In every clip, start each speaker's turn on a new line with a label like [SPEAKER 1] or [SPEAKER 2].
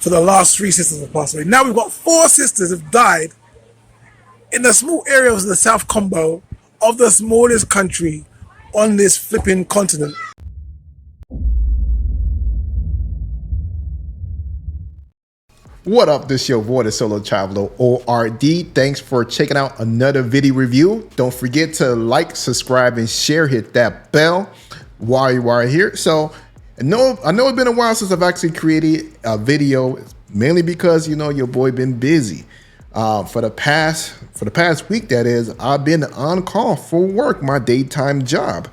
[SPEAKER 1] for the last 3 sisters have passed away. Now we've got 4 sisters have died in the small area of the South Combo of the smallest country on this flipping continent.
[SPEAKER 2] What up, this your boy, the Solo Traveler ORD. Thanks for checking out another video review. Don't forget to like, subscribe, and share. Hit that bell while you are here. So I know it's been a while since I've actually created a video, mainly because your boy been busy. For the past week, that is, I've been on call for work, my daytime job.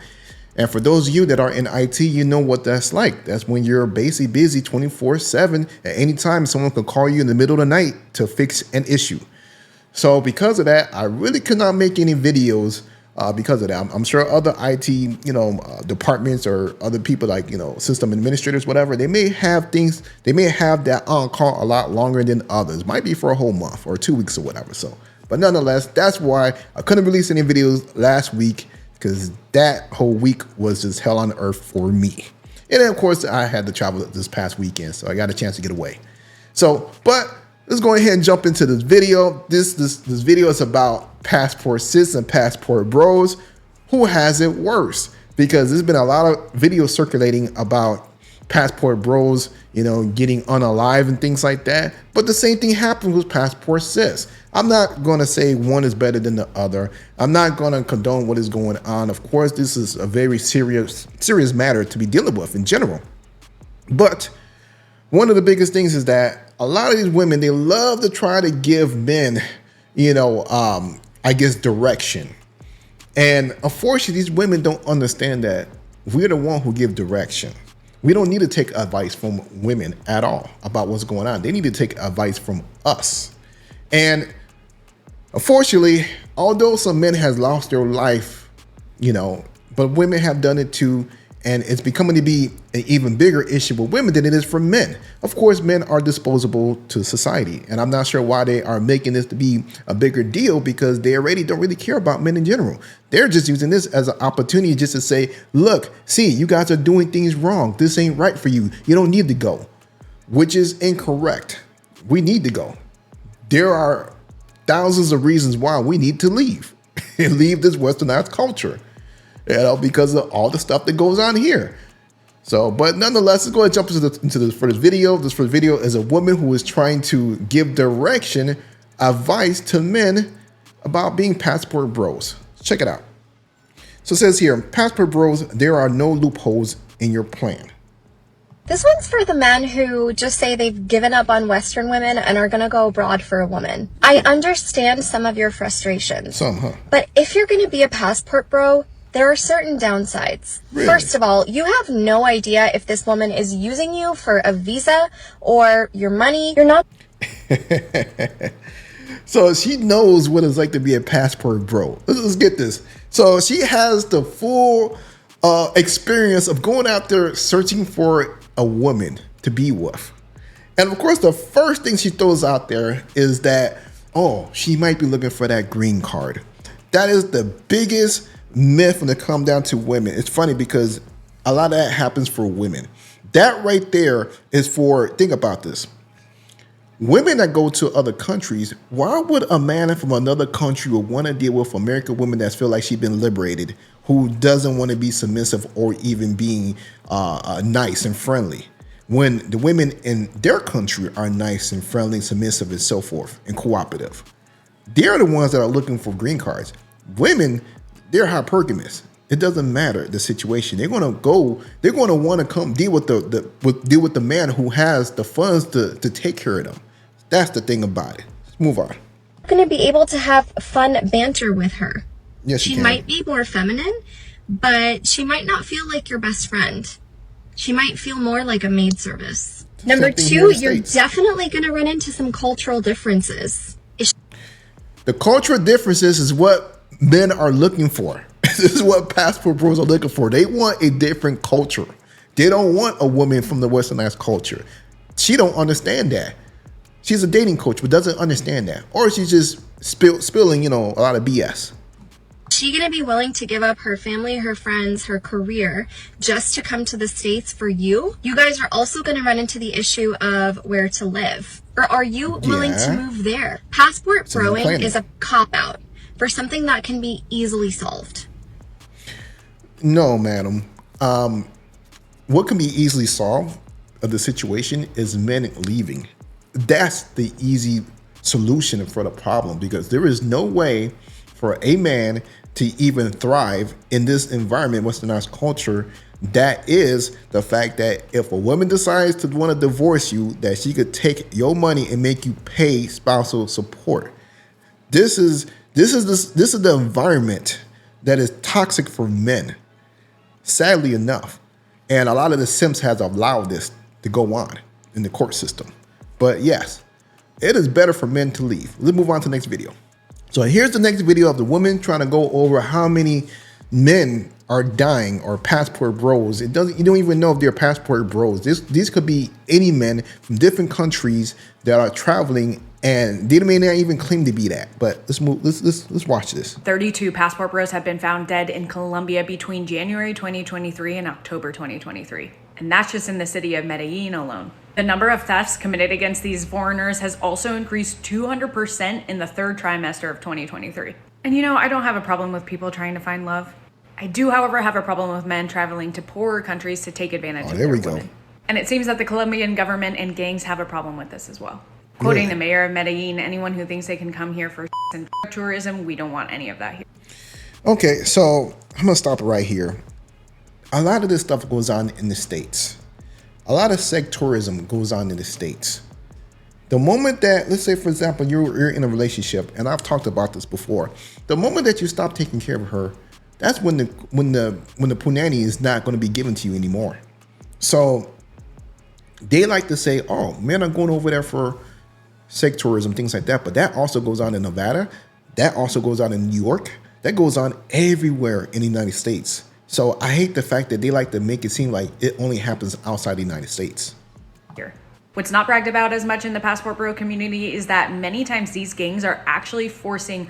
[SPEAKER 2] And for those of you that are in IT, you know what that's like. That's when you're basically busy 24/7. At any time, someone could call you in the middle of the night to fix an issue. So because of that, I really could not make any videos because of that. I'm sure other IT, departments or other people like, system administrators, whatever, they may have that on call a lot longer than others. Might be for a whole month or 2 weeks or whatever. So, but nonetheless, that's why I couldn't release any videos last week, because that whole week was just hell on earth for me. And then of course I had to travel this past weekend, so I got a chance to get away. So, but let's go ahead and jump into this video. This video is about passport sis and passport bros. Who has it worse? Because there's been a lot of videos circulating about passport bros, getting unalive and things like that. But the same thing happened with passport sis. I'm not going to say one is better than the other. I'm not going to condone what is going on. Of course, this is a very serious matter to be dealing with in general. But one of the biggest things is that a lot of these women, they love to try to give men, I guess, direction. And unfortunately, these women don't understand that we're the one who give direction. We don't need to take advice from women at all about what's going on. They need to take advice from us. And unfortunately, although some men has lost their life, but women have done it too. And it's becoming to be an even bigger issue with women than it is for men. Of course, men are disposable to society. And I'm not sure why they are making this to be a bigger deal, because they already don't really care about men in general. They're just using this as an opportunity just to say, look, see, you guys are doing things wrong. This ain't right for you. You don't need to go, which is incorrect. We need to go. There are thousands of reasons why we need to leave and leave this westernized culture. Because of all the stuff that goes on here. So, but nonetheless, let's go ahead and jump into this first video. This first video is a woman who is trying to give direction, advice to men about being passport bros. Check it out. So it says here, passport bros, there are no loopholes in your plan.
[SPEAKER 3] This one's for the men who just say they've given up on Western women and are going to go abroad for a woman. I understand some of your frustrations. But if you're going to be a passport bro, there are certain downsides. Really? First of all, you have no idea if this woman is using you for a visa or your money. You're not.
[SPEAKER 2] So she knows what it's like to be a passport bro. Let's get this. So she has the full experience of going out there searching for a woman to be with. And of course, the first thing she throws out there is that, oh, she might be looking for that green card. That is the biggest myth when it comes down to women. It's funny because a lot of that happens for women. That right there is for, think about this. Women that go to other countries, why would a man from another country would want to deal with American women that feel like she's been liberated, who doesn't want to be submissive or even being nice and friendly, when the women in their country are nice and friendly, submissive, and so forth, and cooperative? They're the ones that are looking for green cards. Women, they're hypergamous. It doesn't matter the situation. They're gonna go. They're gonna want to come deal with deal with the man who has the funds to take care of them. That's the thing about it. Let's move on.
[SPEAKER 3] Going to be able to have fun banter with her.
[SPEAKER 2] Yes,
[SPEAKER 3] she might be more feminine, but she might not feel like your best friend. She might feel more like a maid service. Number two, you're definitely going to run into some cultural differences.
[SPEAKER 2] The cultural differences is what men are looking for. This is what passport bros are looking for. They want a different culture. They don't want a woman from the westernized culture. She don't understand that. She's a dating coach, but doesn't understand that. Or she's just spilling, a lot of BS.
[SPEAKER 3] She gonna be willing to give up her family, her friends, her career just to come to the States for you? You guys are also gonna run into the issue of where to live. Or are you willing to move there? Passport broing is a cop-out for something that can be easily solved.
[SPEAKER 2] No, madam. What can be easily solved of the situation is men leaving. That's the easy solution for the problem, because there is no way for a man to even thrive in this environment, westernized culture. That is the fact that if a woman decides to want to divorce you, that she could take your money and make you pay spousal support. This is the environment that is toxic for men, sadly enough. And a lot of the simps has allowed this to go on in the court system. But yes, it is better for men to leave. Let's move on to the next video. So here's the next video of the woman trying to go over how many men are dying or passport bros. You don't even know if they're passport bros. These could be any men from different countries that are traveling, and they may not even claim to be that. But let's watch this.
[SPEAKER 4] 32 passport bros have been found dead in Colombia between January 2023 and October 2023. And that's just in the city of Medellin alone. The number of thefts committed against these foreigners has also increased 200% in the third trimester of 2023. And you know, I don't have a problem with people trying to find love. I do, however, have a problem with men traveling to poorer countries to take advantage of their women. And it seems that the Colombian government and gangs have a problem with this as well. Quoting the mayor of Medellin, anyone who thinks they can come here for and tourism, we don't want any of that here.
[SPEAKER 2] Okay, so I'm gonna stop it right here. A lot of this stuff goes on in the States. A lot of sex tourism goes on in the States. The moment that, let's say for example, you're in a relationship, and I've talked about this before. The moment that you stop taking care of her, that's when the punani is not going to be given to you anymore. So they like to say, oh, men are going over there for sex tourism, things like that. But that also goes on in Nevada. That also goes on in New York. That goes on everywhere in the United States. So I hate the fact that they like to make it seem like it only happens outside the United States.
[SPEAKER 4] What's not bragged about as much in the passport bro community is that many times these gangs are actually forcing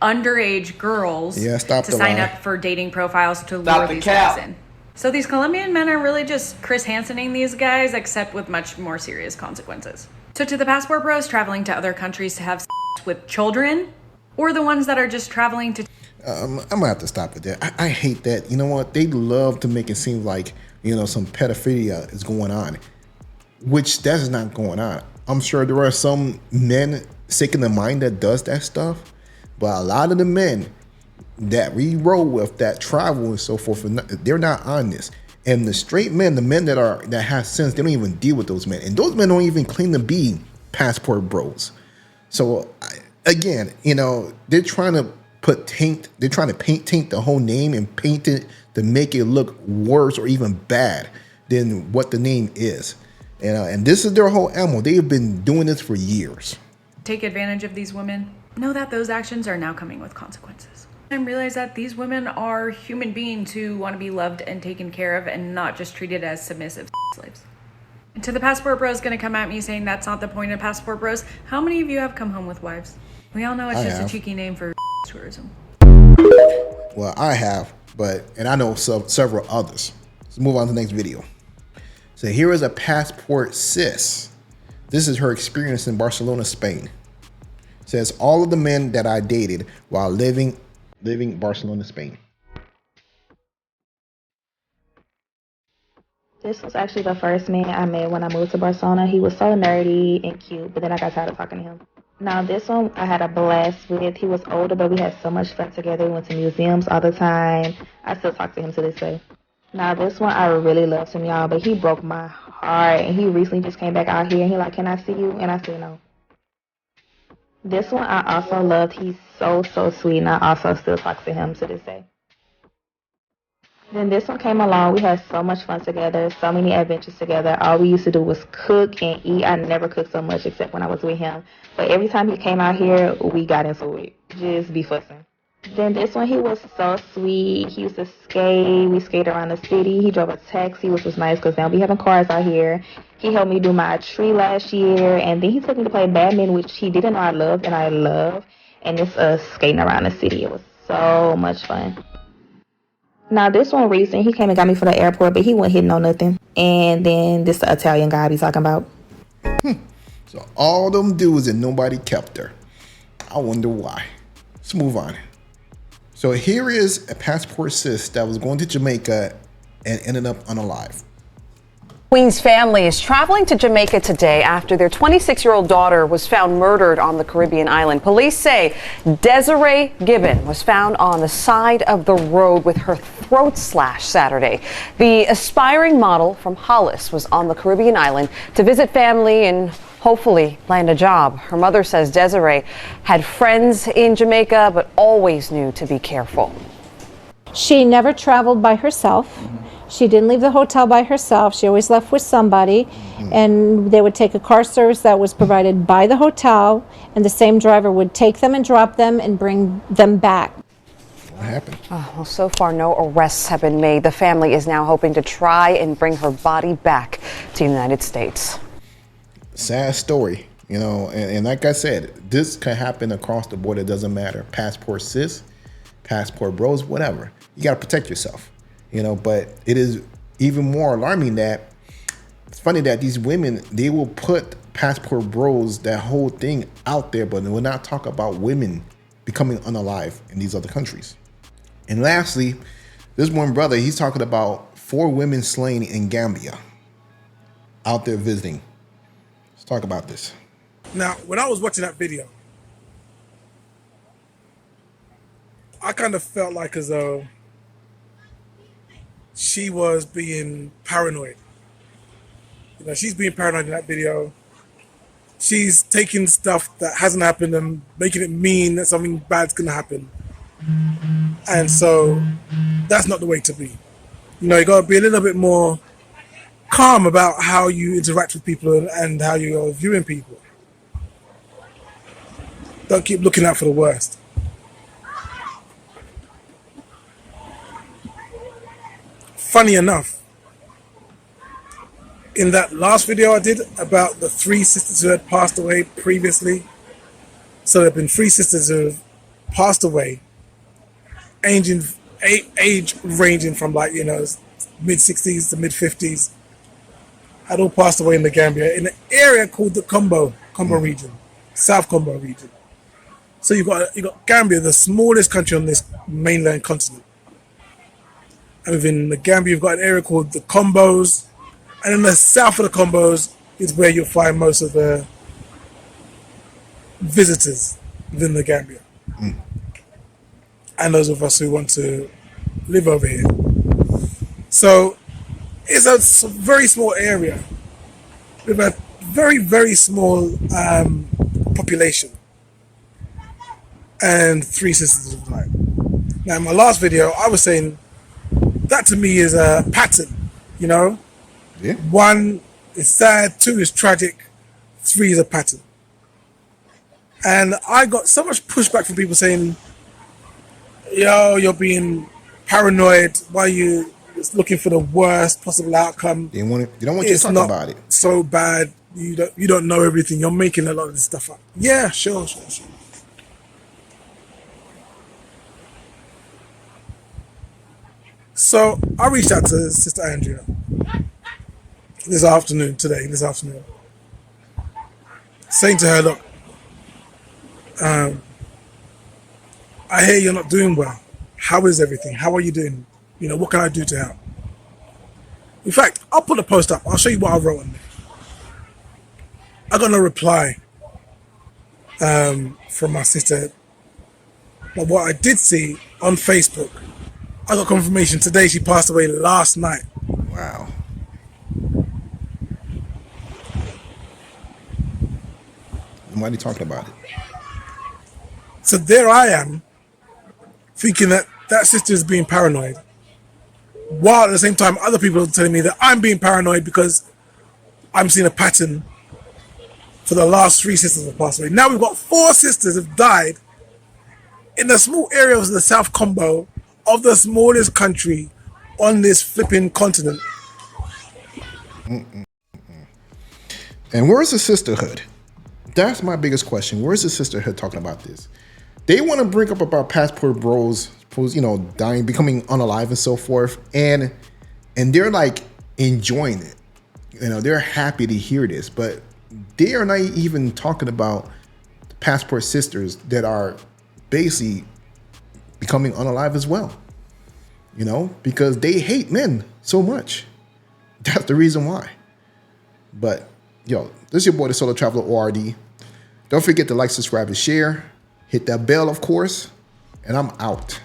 [SPEAKER 4] underage girls to sign up for dating profiles to lure these guys in. So these Colombian men are really just Chris Hansening these guys, except with much more serious consequences. So to the passport bros traveling to other countries to have sex with children, or the ones that are just traveling to...
[SPEAKER 2] I'm gonna have to stop it there. I hate that. You know what? They love to make it seem like, you know, some pedophilia is going on, which that is not going on. I'm sure there are some men sick in the mind that does that stuff, but a lot of the men that we roll with, that travel and so forth, they're not on this. And the straight men, the men that have sense, they don't even deal with those men, and those men don't even claim to be passport bros. So again, you know, they're trying to paint the whole name and paint it to make it look worse or even bad than what the name is. And this is their whole ammo. They have been doing this for years.
[SPEAKER 4] Take advantage of these women. Know that those actions are now coming with consequences. And realize that these women are human beings who want to be loved and taken care of and not just treated as submissive slaves. And to the passport bros gonna come at me saying that's not the point of passport bros, how many of you have come home with wives? We all know it's just a cheeky name for tourism.
[SPEAKER 2] Well, I have, and I know several others. Let's move on to the next video. So here is a passport sis. This is her experience in Barcelona, Spain. It says all of the men that I dated while living Barcelona, Spain.
[SPEAKER 5] This was actually the first man I met when I moved to Barcelona. He was so nerdy and cute, but then I got tired of talking to him. Now this one I had a blast with. He was older, but we had so much fun together. We went to museums all the time. I still talk to him to this day. Now this one I really loved him, y'all, but he broke my heart, and he recently just came back out here and he like, can I see you? And I said no. This one I also loved. He's so sweet, and I also still talk to him to this day. Then this one came along. We had so much fun together, so many adventures together. All we used to do was cook and eat. I never cooked so much except when I was with him. But every time he came out here, we got into it. Just be fussing. Then this one, he was so sweet. He used to skate. We skated around the city. He drove a taxi, which was nice because now we having cars out here. He helped me do my tree last year. And then he took me to play badminton, which he didn't know I loved, and I love. And it's skating around the city. It was So much fun. Now this one recent, he came and got me for the airport, but he wasn't hitting on nothing. And then this the Italian guy I be talking about.
[SPEAKER 2] So all them dudes and nobody kept her. I wonder why. Let's move on. So here is a passport sis that was going to Jamaica and ended up unalive.
[SPEAKER 6] Queen's family is traveling to Jamaica today after their 26-year-old daughter was found murdered on the Caribbean island. Police say Desiree Gibbon was found on the side of the road with her throat slashed Saturday. The aspiring model from Hollis was on the Caribbean island to visit family and hopefully land a job. Her mother says Desiree had friends in Jamaica but always knew to be careful.
[SPEAKER 7] She never traveled by herself. She didn't leave the hotel by herself. She always left with somebody, and they would take a car service that was provided by the hotel, and the same driver would take them and drop them and bring them back.
[SPEAKER 2] What happened?
[SPEAKER 6] Well, so far, no arrests have been made. The family is now hoping to try and bring her body back to the United States.
[SPEAKER 2] Sad story, you know, and like I said, this can happen across the board. It doesn't matter. Passport sis, passport bros, whatever. You got to protect yourself. You know, but it is even more alarming that it's funny that these women, they will put passport bros, that whole thing out there, but they will not talk about women becoming unalive in these other countries. And lastly, this one brother, he's talking about 4 women slain in Gambia out there visiting. Let's talk about this.
[SPEAKER 1] Now, when I was watching that video, I kind of felt like as though she was being paranoid. You know, she's being paranoid in that video. She's taking stuff that hasn't happened and making it mean that something bad's gonna happen. And so that's not the way to be. You know, you gotta be a little bit more calm about how you interact with people and how you're viewing people. Don't keep looking out for the worst. Funny enough, in that last video I did about the 3 sisters who had passed away previously, so there have been 3 sisters who have passed away, age ranging from, like, you know, mid-60s to mid-50s, had all passed away in the Gambia, in an area called the Combo region, South Combo region. So you've got Gambia, the smallest country on this mainland continent. And within the Gambia, you've got an area called the Combos. And in the south of the Combos is where you'll find most of the visitors within the Gambia. And those of us who want to live over here. So it's a very small area with a very, very small population. And 3 sisters have died. Now, in my last video, I was saying that to me is a pattern, you know?
[SPEAKER 2] Yeah.
[SPEAKER 1] 1 is sad, 2 is tragic, 3 is a pattern. And I got so much pushback from people saying, yo, you're being paranoid, why are you looking for the worst possible outcome?
[SPEAKER 2] They don't want you to talk about it.
[SPEAKER 1] It's not so bad, you don't know everything, you're making a lot of this stuff up. Yeah, sure. So I reached out to Sister Andrea this afternoon, saying to her, look, I hear you're not doing well. How is everything? How are you doing? You know, what can I do to help? In fact, I'll put a post up. I'll show you what I wrote on there. I got no reply from my sister. But what I did see on Facebook, I got confirmation today she passed away last night.
[SPEAKER 2] Wow. Why are you talking about it?
[SPEAKER 1] So there I am, thinking that sister is being paranoid, while at the same time other people are telling me that I'm being paranoid because I'm seeing a pattern for the last 3 sisters that passed away. Now we've got 4 sisters have died in the small area of the South Combo of the smallest country on this flipping continent.
[SPEAKER 2] And where's the sisterhood? That's my biggest question. Where's the sisterhood talking about this? they want to bring up about passport bros, you know, dying, becoming unalive and so forth. And they're like enjoying it. You know, they're happy to hear this, but they are not even talking about the passport sisters that are basically becoming unalive as well. You know, because they hate men so much. That's the reason why. But yo, this is your boy, the Solo Traveler ORD. Don't forget to like, subscribe, and share. Hit that bell, of course. And I'm out.